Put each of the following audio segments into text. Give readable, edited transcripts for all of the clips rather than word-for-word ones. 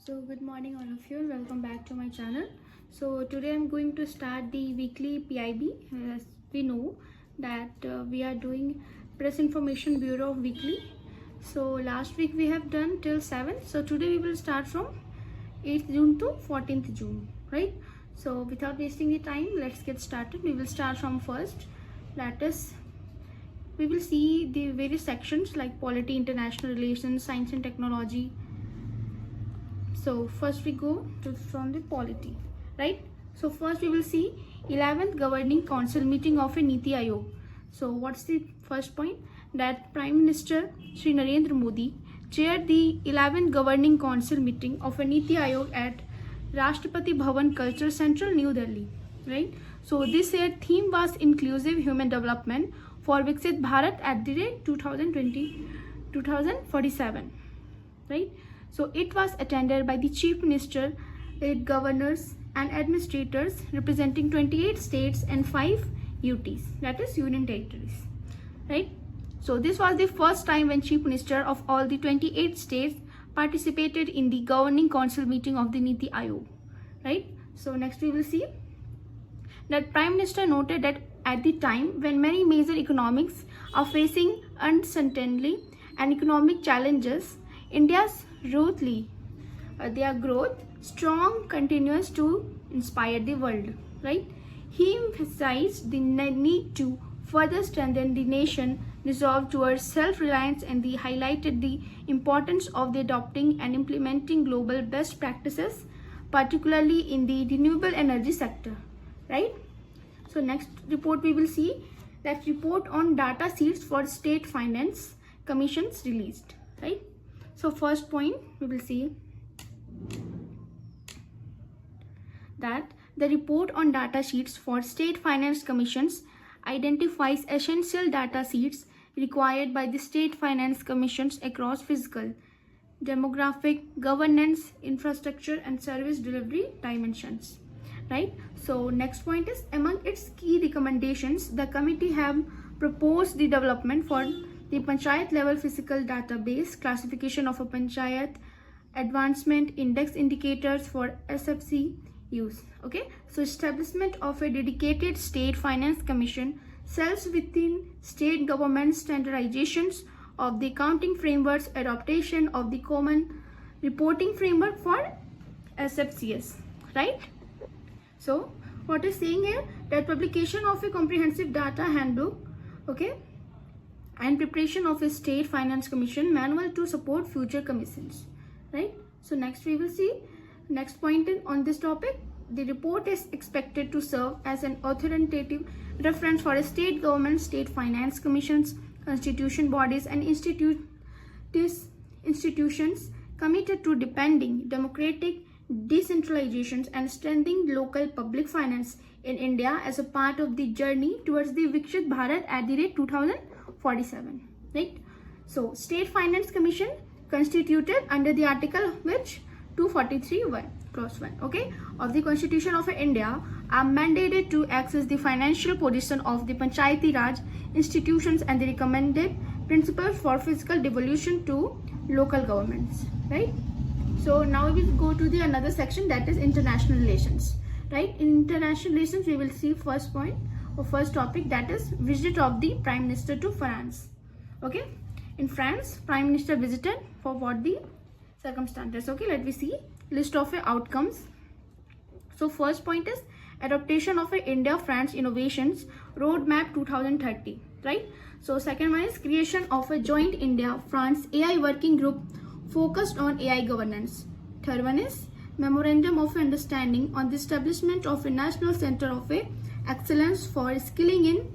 So good morning all of you and welcome back to my channel. So today I'm going to start the weekly PIB. As we know that we are doing Press Information Bureau weekly. So last week we have done till 7th. So today we will start from 8th June to 14th June, right? So without wasting the time, let's get started. We will start from first. That is, we will see the various sections like polity, international relations, science and technology. So first we go from the polity, right? So first we will see 11th Governing Council meeting of a Niti Aayog. So what's the first point? That Prime Minister Shri Narendra Modi chaired the 11th Governing Council meeting of a Niti Aayog at Rashtrapati Bhavan Culture Central, New Delhi, right? So this year theme was inclusive human development for Viksit Bharat at the rate 2047, right? So it was attended by the Chief Minister, 8 governors and administrators representing 28 states and 5 UTs, that is Union Territories, right? So this was the first time when Chief Minister of all the 28 states participated in the Governing Council meeting of the Niti Aayog, right? So next we will see that Prime Minister noted that at the time when many major economies are facing uncertainty and economic challenges, India's their growth strong continues to inspire the world, right? He emphasized the need to further strengthen the nation resolve towards self-reliance and he highlighted the importance of the adopting and implementing global best practices, particularly in the renewable energy sector, right? So next report we will see that report on data sheets for state finance commissions released, right? So first point we will see that the report on data sheets for state finance commissions identifies essential data sheets required by the state finance commissions across fiscal, demographic, governance, infrastructure and service delivery dimensions, right? So next point is among its key recommendations, the committee have proposed the development for the panchayat level physical database, classification of a panchayat, advancement index indicators for SFC use, okay? So establishment of a dedicated state finance commission, cells within state government, standardizations of the accounting frameworks, adaptation of the common reporting framework for SFCS, right? So what is saying here that publication of a comprehensive data handbook, okay, and preparation of a state finance commission manual to support future commissions, right? So next we will see next point on this topic. The report is expected to serve as an authoritative reference for a state government, state finance commissions, constitution bodies and institutions committed to depending democratic decentralizations and strengthening local public finance in India as a part of the journey towards the Viksit Bharat at the rate 2047, right? So state finance commission constituted under the article which 243(1)(1), okay, of the Constitution of India are mandated to access the financial position of the Panchayati Raj institutions and the recommended principles for fiscal devolution to local governments, right? So now we will go to the another section, that is international relations, right? In international relations we will see first point or first topic, that is visit of the Prime Minister to France, okay? In France, Prime Minister visited for what the circumstances, okay? Let me see list of outcomes. So first point is adaptation of a India-France innovations roadmap 2030, right? So second one is creation of a joint India-France AI working group focused on AI governance. Third one is memorandum of understanding on the establishment of a national center of excellence for skilling in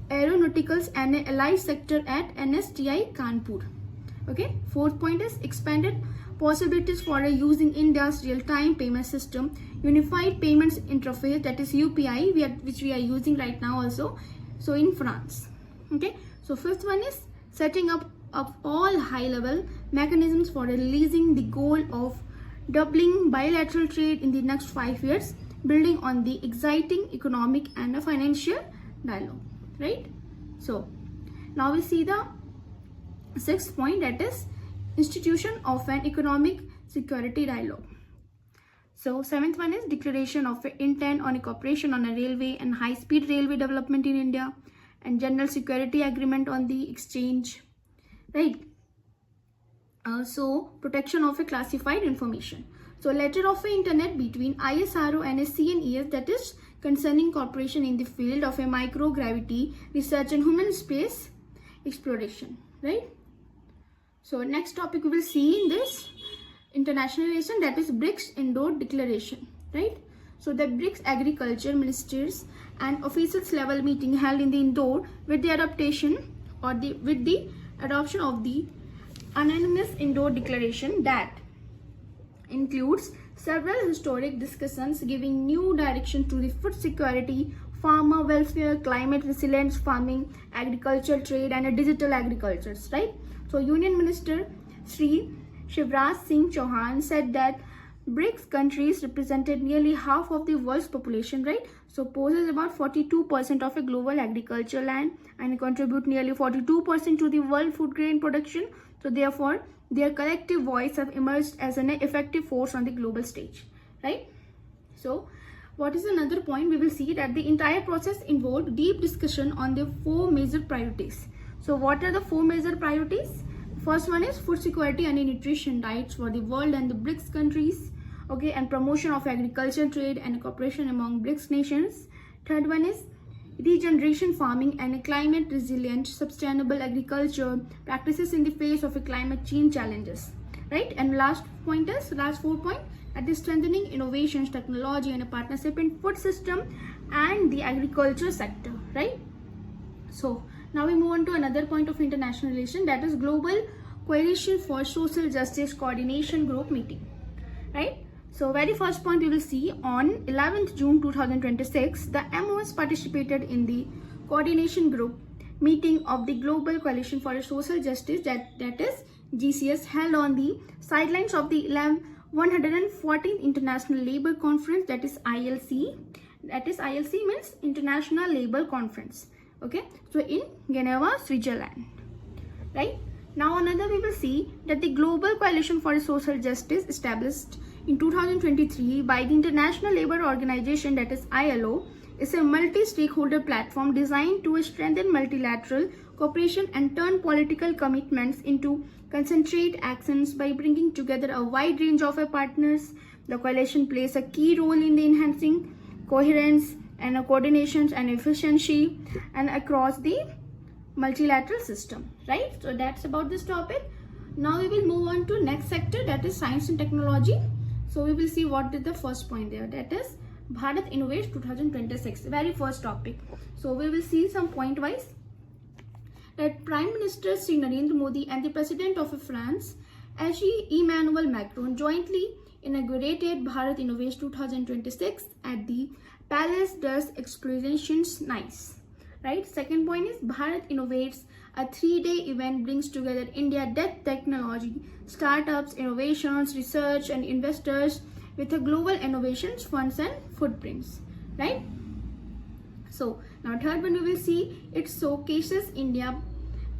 aeronauticals and allied sector at NSTI Kanpur, okay? Fourth point is expanded possibilities for using India's real-time payment system, unified payments interface, that is UPI, which we are using right now also, so in France, okay? So fifth one is setting up all high-level mechanisms for releasing the goal of doubling bilateral trade in the next 5 years, building on the exciting economic and financial dialogue, right? So now we see the sixth point, that is institution of an economic security dialogue. So 7th one is declaration of an intent on a cooperation on a railway and high-speed railway development in India, and general security agreement on the exchange, right? So protection of a classified information. So letter of an internet between ISRO and a CNES, that is concerning cooperation in the field of a microgravity research and human space exploration, right? So next topic we will see in this international relation, that is BRICS Indore Declaration, right? So the BRICS agriculture ministers and officials level meeting held in the Indore with the adaptation or with the adoption of the unanimous Indore Declaration that includes several historic discussions giving new direction to the food security, farmer welfare, climate resilience farming, agriculture trade, and a digital agriculture, right? So Union Minister Sri Shivraj Singh Chauhan said that BRICS countries represented nearly half of the world's population, right? So poses about 42% of a global agriculture land and contribute nearly 42% to the world food grain production. So therefore, their collective voice have emerged as an effective force on the global stage, right? So what is another point? We will see that the entire process involved deep discussion on the 4 major priorities. So what are the 4 major priorities? First one is food security and nutrition rights for the world and the BRICS countries, okay, and promotion of agricultural trade and cooperation among BRICS nations. Third one is regeneration farming and climate resilient sustainable agriculture practices in the face of a climate change challenges, right? And last 4 point, that is strengthening innovations, technology, and a partnership in food system and the agriculture sector, right? So now we move on to another point of international relation, that is Global Coalition for Social Justice Coordination Group meeting, right? So very first point we will see on 11th June 2026, the MOS participated in the coordination group meeting of the Global Coalition for Social Justice, that is GCS, held on the sidelines of the 114th International Labour Conference, that is ILC. That is ILC means International Labour Conference, okay, so in Geneva, Switzerland, right? Now another we will see that the Global Coalition for Social Justice, established in 2023 by the International Labour Organization, that is ILO, is a multi-stakeholder platform designed to strengthen multilateral cooperation and turn political commitments into concentrate actions by bringing together a wide range of partners. The coalition plays a key role in the enhancing coherence and coordination and efficiency and across the multilateral system, right? So that's about this topic. Now we will move on to next sector, that is science and technology. So we will see what is the first point there, that is Bharat Innovates 2026, very first topic. So we will see some point wise, that Prime Minister Sri Narendra Modi and the President of France, Emmanuel Macron, jointly inaugurated Bharat Innovates 2026 at the Palais des Expositions, Nice, right? Second point is Bharat Innovates, a 3-day event brings together India depth technology, startups, innovations, research, and investors with a global innovations, funds, and footprints, right? So now third one we will see, it showcases India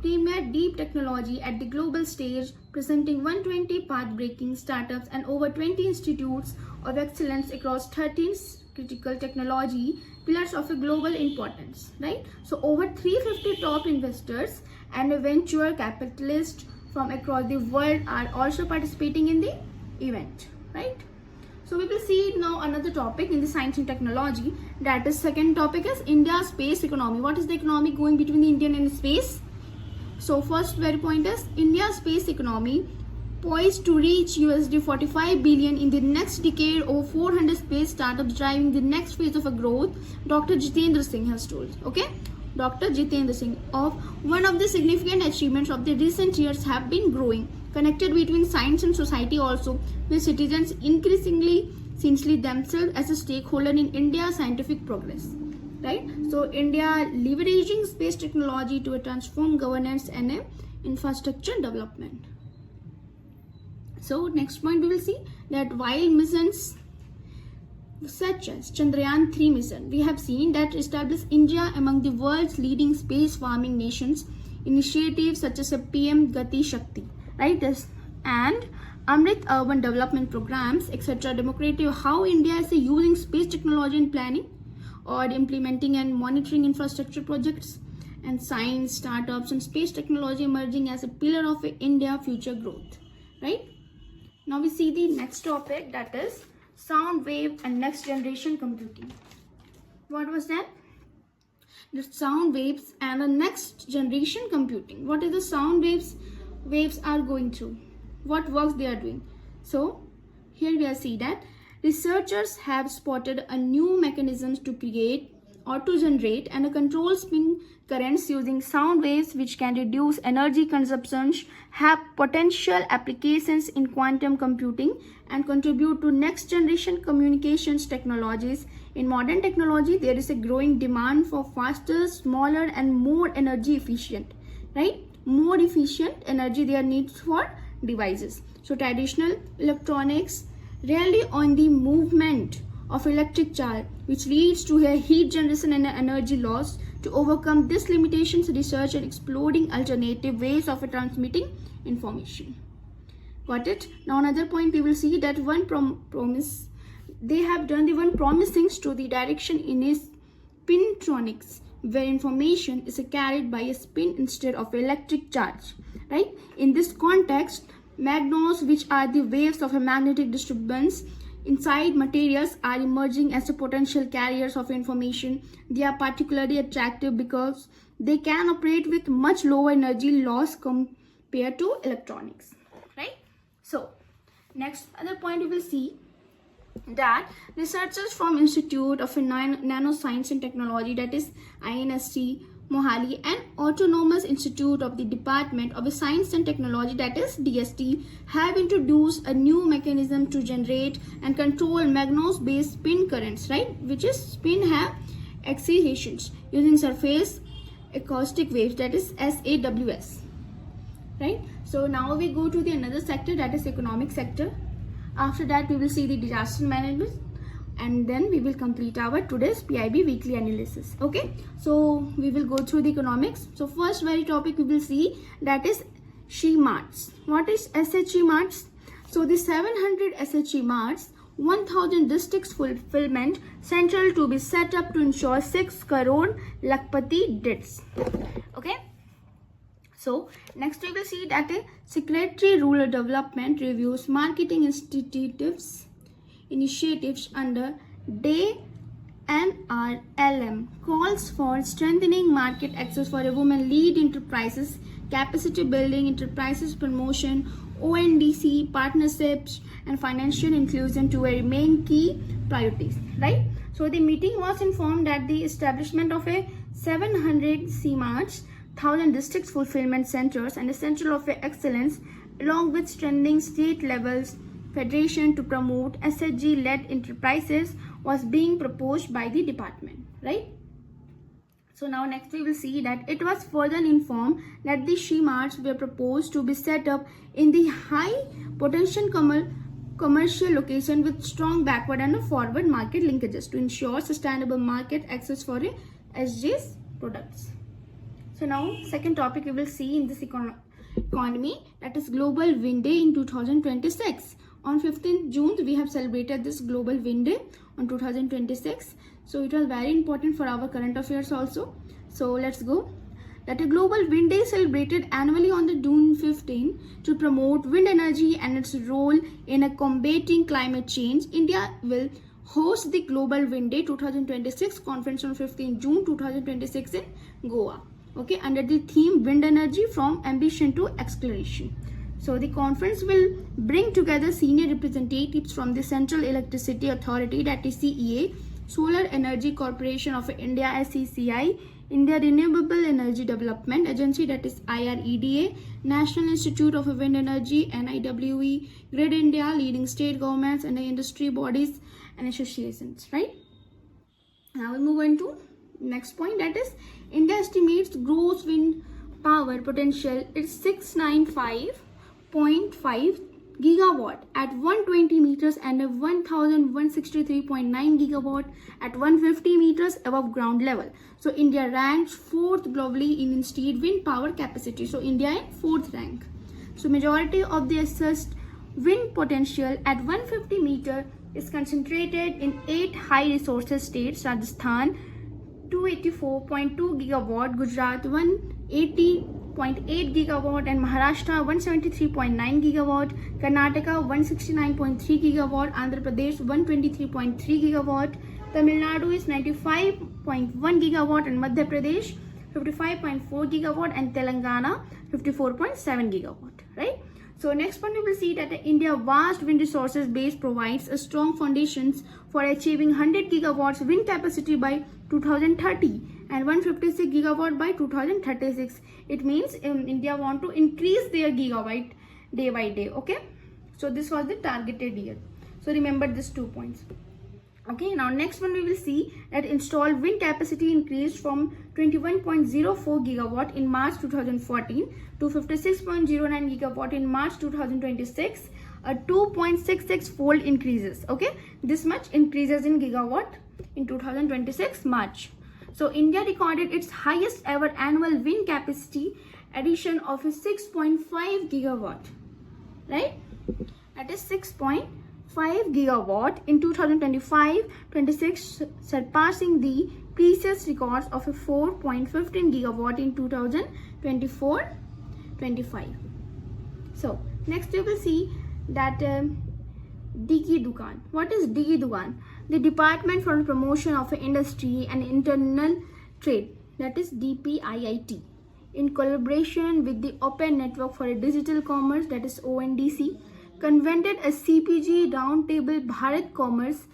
premier deep technology at the global stage, presenting 120 path-breaking startups and over 20 institutes of excellence across 13 critical technology pillars of a global importance, right? So over 350 top investors and venture capitalists from across the world are also participating in the event, right? So we will see now another topic in the science and technology, that is second topic is India's space economy. What is the economic going between the Indian and space? So first very point is India's space economy poised to reach $45 billion in the next decade, over 400 space startups driving the next phase of a growth, Dr. Jitendra Singh has told, okay? Dr. Jitendra Singh, of one of the significant achievements of the recent years have been growing connected between science and society also, with citizens increasingly see themselves as a stakeholder in India's scientific progress, right? So India leveraging space technology to transform governance and infrastructure development. So next point we will see that while missions such as Chandrayaan-3 mission, we have seen that established India among the world's leading space farming nations, initiatives such as a PM Gati Shakti, right? and Amrit urban development programs, etc. Democratic, how India is using space technology in planning or implementing and monitoring infrastructure projects, and science, startups, and space technology emerging as a pillar of India future growth, right? Now we see the next topic, that is sound wave and next generation computing. What was that? The sound waves and the next generation computing. What is the sound waves are going through? What works they are doing? So here we see that researchers have spotted a new mechanisms to create or to generate and control spin currents using sound waves, which can reduce energy consumption, have potential applications in quantum computing, and contribute to next generation communications technologies. In modern technology, there is a growing demand for faster, smaller, and more energy efficient, right? More efficient energy there needs for devices. So traditional electronics rely on the movement of electric charge, which leads to a heat generation and energy loss. To overcome these limitations, research and exploring alternative ways of transmitting information. Got it? Now another point we will see that one promise they have done the one promising to the direction in is spintronics, where information is carried by a spin instead of electric charge, right? In this context, magnos, which are the waves of a magnetic disturbance inside materials, are emerging as the potential carriers of information. They are particularly attractive because they can operate with much lower energy loss compared to electronics, right? So next other point we will see that researchers from Institute of Nanoscience and Technology, that is INST Mohali, and Autonomous Institute of the Department of Science and Technology, that is DST, have introduced a new mechanism to generate and control magnos based spin currents, right? Which is spin have excitations using surface acoustic waves, that is SAWS, right? So now we go to the another sector, that is economic sector. After that we will see the disaster management, and then we will complete our today's PIB weekly analysis. Okay, so we will go through the economics. So first very topic we will see, that is SHE marts. What is SHE marts? So the 700 SHE marts, 1000 districts fulfillment central to be set up to ensure 6 crore Lakpati debts. Okay. So next we will see that a Secretary Rural Development reviews marketing initiatives under DAY NRLM, calls for strengthening market access for a women-led enterprises, capacity building, enterprises promotion, ONDC partnerships, and financial inclusion to remain key priorities, right? So the meeting was informed that the establishment of a 700 CMARTs, 1000 district fulfillment centers, and a center of excellence, along with strengthening state levels federation to promote SHG-led enterprises, was being proposed by the department, right? So now next we will see that it was further informed that the SHE marts were proposed to be set up in the high potential commercial location with strong backward and forward market linkages to ensure sustainable market access for SG's products. So now second topic we will see in this economy, that is Global Wind Day in 2026. On 15th June we have celebrated this Global Wind Day on 2026. So it was very important for our current affairs also. So let's go. That a Global Wind Day celebrated annually on the June 15 to promote wind energy and its role in combating climate change. India will host the Global Wind Day 2026 conference on 15 June 2026 in Goa. Okay, under the theme Wind Energy from Ambition to Exploration. So the conference will bring together senior representatives from the Central Electricity Authority, that is CEA, Solar Energy Corporation of India SECI, India Renewable Energy Development Agency, that is IREDA, National Institute of Wind Energy NIWE, Grid India, leading state governments and the industry bodies and associations, right? Now we move on to next point, that is India estimates gross wind power potential is 695.5 gigawatt at 120 meters and 1163.9 gigawatt at 150 meters above ground level. So India ranks 4th globally in installed wind power capacity. So India in 4th rank. So majority of the assessed wind potential at 150 meter is concentrated in 8 high resources states: Rajasthan 284.2 gigawatt, Gujarat 180.8 gigawatt, and Maharashtra 173.9 gigawatt, Karnataka 169.3 gigawatt, Andhra Pradesh 123.3 gigawatt, Tamil Nadu is 95.1 gigawatt, and Madhya Pradesh 55.4 gigawatt, and Telangana 54.7 gigawatt, right? So next point we will see that India's vast wind resources base provides a strong foundations for achieving 100 gigawatts wind capacity by 2030 and 156 gigawatt by 2036. It means India want to increase their gigawatt day by day. Okay, so this was the targeted year. So remember these 2 points. Okay, now next one we will see that installed wind capacity increased from 21.04 gigawatt in March 2014 to 56.09 gigawatt in March 2026, a 2.66 fold increases. Okay, this much increases in gigawatt in 2026 March. So India recorded its highest ever annual wind capacity addition of 6.5 gigawatt, right? That is 6.5 gigawatt in 2025-26, surpassing the previous records of a 4.15 gigawatt in 2024-25. So next you will see that Digi Dukan. What is Digi Dukan? The Department for Promotion of Industry and Internal Trade, that is DPIIT, in collaboration with the Open Network for Digital Commerce, that is ONDC, convened a CPG Roundtable Bharat Commerce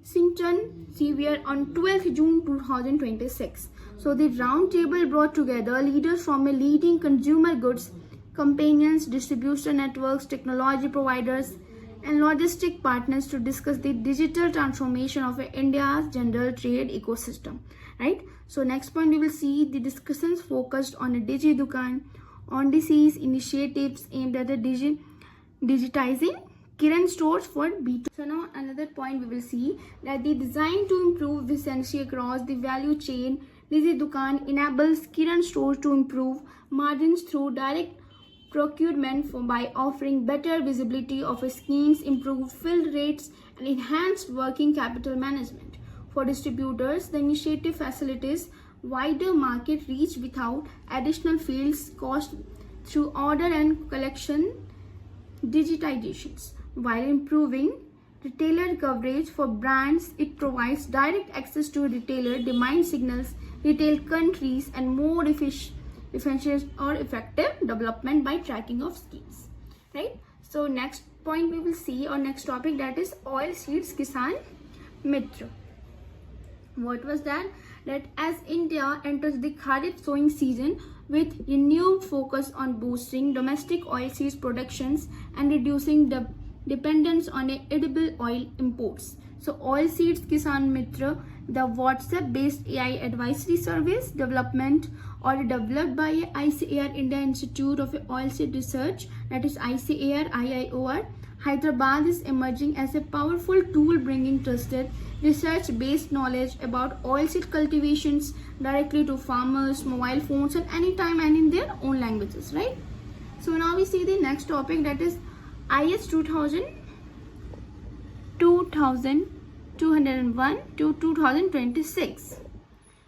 Sinton Sevier on 12th June 2026. So the roundtable brought together leaders from a leading consumer goods companies, distribution networks, technology providers, and logistic partners to discuss the digital transformation of India's general trade ecosystem, right? So next point we will see the discussions focused on a Digi Dukan, on disease initiatives aimed at digitizing Kiran stores for B2. So now another point we will see that the design to improve efficiency across the value chain, Digi Dukan enables Kiran stores to improve margins through direct procurement by offering better visibility of schemes, improved fill rates, and enhanced working capital management. For distributors, the initiative facilitates wider market reach without additional fields cost through order and collection digitizations. While improving retailer coverage for brands, it provides direct access to retailer demand signals, retail countries, and more efficient or effective development by tracking of schemes, right? So next point we will see, or next topic, that is Oilseeds Kisan Mitra. What was that? That as India enters the Kharif sowing season with renewed focus on boosting domestic oilseeds productions and reducing the dependence on edible oil imports. So Oilseeds Kisan Mitra, the WhatsApp-based AI advisory service developed by ICAR India Institute of Oilseed Research, that is ICAR IIOR, Hyderabad, is emerging as a powerful tool bringing trusted research-based knowledge about oilseed cultivations directly to farmers, mobile phones, and anytime and in their own languages, right? So now we see the next topic, that is IS 2201 to 2026.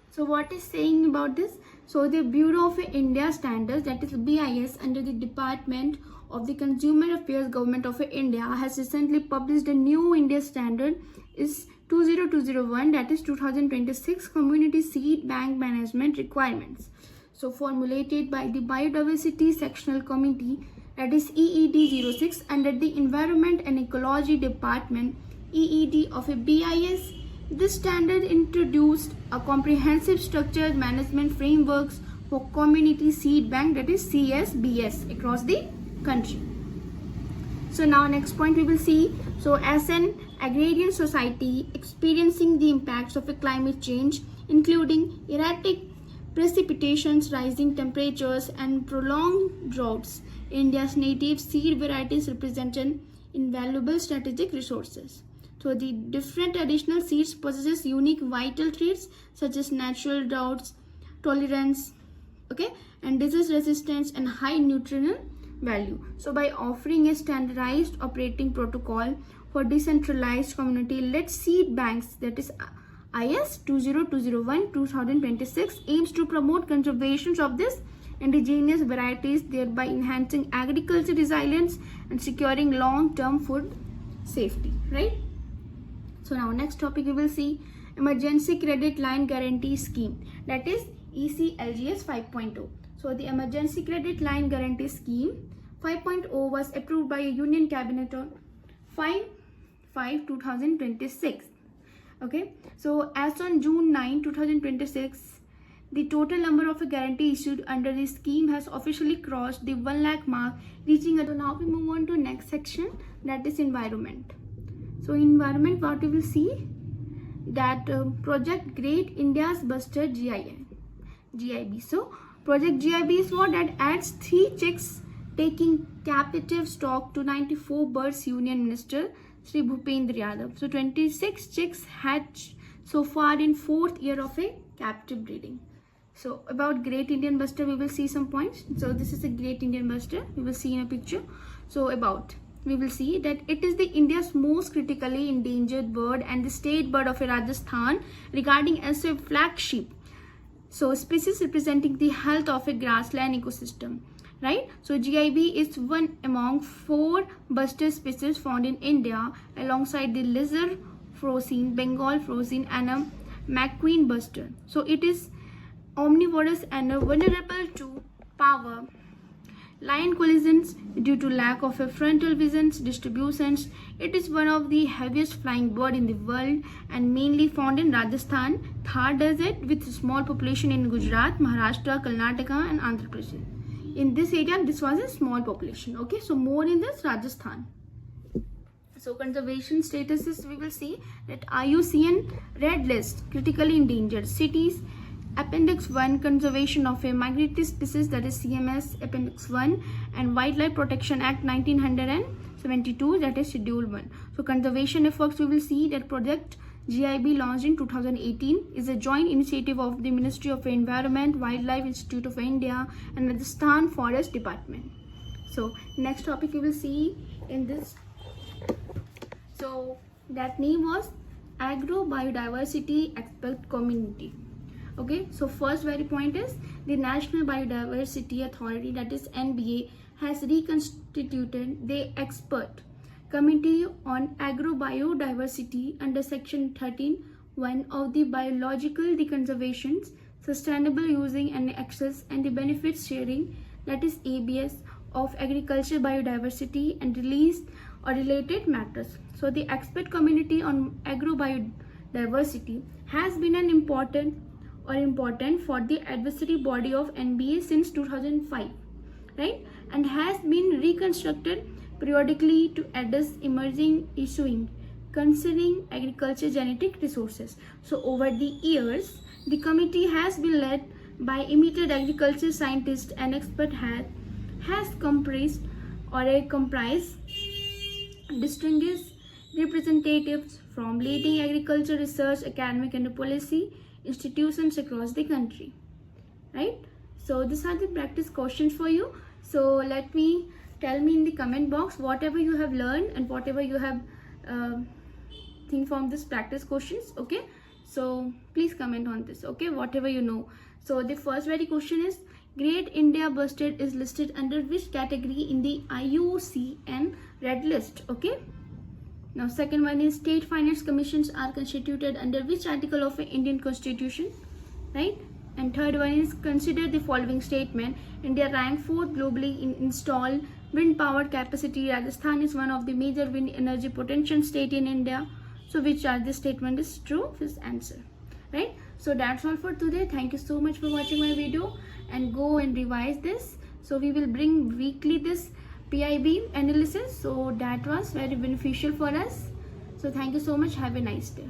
So what is saying about this? So the Bureau of India Standards, that is BIS, under the Department of the Consumer Affairs, Government of India, has recently published a new India standard is 20201, that is 2026 Community Seed Bank Management Requirements. So formulated by the Biodiversity Sectional Committee, that is EED 06, under the Environment and Ecology Department, EED of a BIS. This standard introduced a comprehensive structured management frameworks for community seed bank, that is CSBS, across the country. So now next point we will see. So as an agrarian society experiencing the impacts of a climate change, including erratic precipitations, rising temperatures, and prolonged droughts, India's native seed varieties represented invaluable strategic resources. So the different additional seeds possesses unique vital traits such as natural droughts, tolerance, okay, and disease resistance and high nutritional value. So by offering a standardized operating protocol for decentralized community-led seed banks, that is IS 20201-2026, aims to promote conservation of this indigenous varieties, thereby enhancing agriculture resilience and securing long-term food safety, right? So now next topic we will see emergency credit line guarantee scheme, that is ECLGS 5.0. So the emergency credit line guarantee scheme 5.0 was approved by a union cabinet on 5/5/2026. Okay, so as on June 9, 2026, the total number of a guarantee issued under the scheme has officially crossed the 1 lakh mark, reaching a. So now we move on to next section, that is environment. So environment, what we will see, that project Great India's Buster GIB. So project GIB is what? That adds 3 chicks taking captive stock to 94 birds Union Minister Shri Bhupendra Yadav. So 26 chicks hatched so far in 4th year of a captive breeding. So about Great Indian Buster, we will see some points. So this is a Great Indian Buster, we will see in a picture. So we will see that it is the India's most critically endangered bird and the state bird of Rajasthan, regarding as a flagship. So species representing the health of a grassland ecosystem, right? So GIB is one among 4 buster species found in India, alongside the lizard frosine, Bengal frosine, and a McQueen buster. So it is omnivorous and vulnerable to power line collisions due to lack of a frontal vision distributions. It is one of the heaviest flying bird in the world and mainly found in Rajasthan, Thar Desert, with a small population in Gujarat, Maharashtra, Karnataka, and Andhra Pradesh. In this area, this was a small population. Okay, so more in this Rajasthan. So conservation statuses, we will see that IUCN Red List critically endangered cities. Appendix 1, conservation of a migratory species, that is CMS Appendix 1, and Wildlife Protection Act 1972, that is Schedule 1. So conservation efforts, we will see that project GIB, launched in 2018, is a joint initiative of the Ministry of Environment, Wildlife Institute of India, and Rajasthan Forest Department. So next topic we will see in this. So that name was Agro Biodiversity Expert Community. Okay, so first very point is the National Biodiversity Authority, that is NBA, has reconstituted the expert committee on agro biodiversity under section 13(1) of the Biological the Conservations, Sustainable Using and Access and the Benefits Sharing, that is ABS, of Agriculture Biodiversity and released or related matters. So the expert community on agro biodiversity has been an important for the advisory body of NBA since 2005, right, and has been reconstructed periodically to address emerging issues concerning agriculture genetic resources. So over the years, the committee has been led by emitted agriculture scientists and expert has comprised distinguished representatives from leading agriculture research, academic and policy institutions across the country, right? So these are the practice questions for you. So tell me in the comment box whatever you have learned and whatever you have think from this practice questions. Okay, so please comment on this, okay, whatever you know. So the first very question is, Great India Bustard is listed under which category in the IUCN Red List? Okay, now second one is, state finance commissions are constituted under which article of the Indian Constitution, right? And third one is, consider the following statement: India ranked 4th globally in installed wind power capacity. Rajasthan is one of the major wind energy potential state in India. So which are the statement is true? This answer, right? So that's all for today. Thank you so much for watching my video, and go and revise this. So we will bring weekly this PIB analysis. So that was very beneficial for us. So thank you so much. Have a nice day.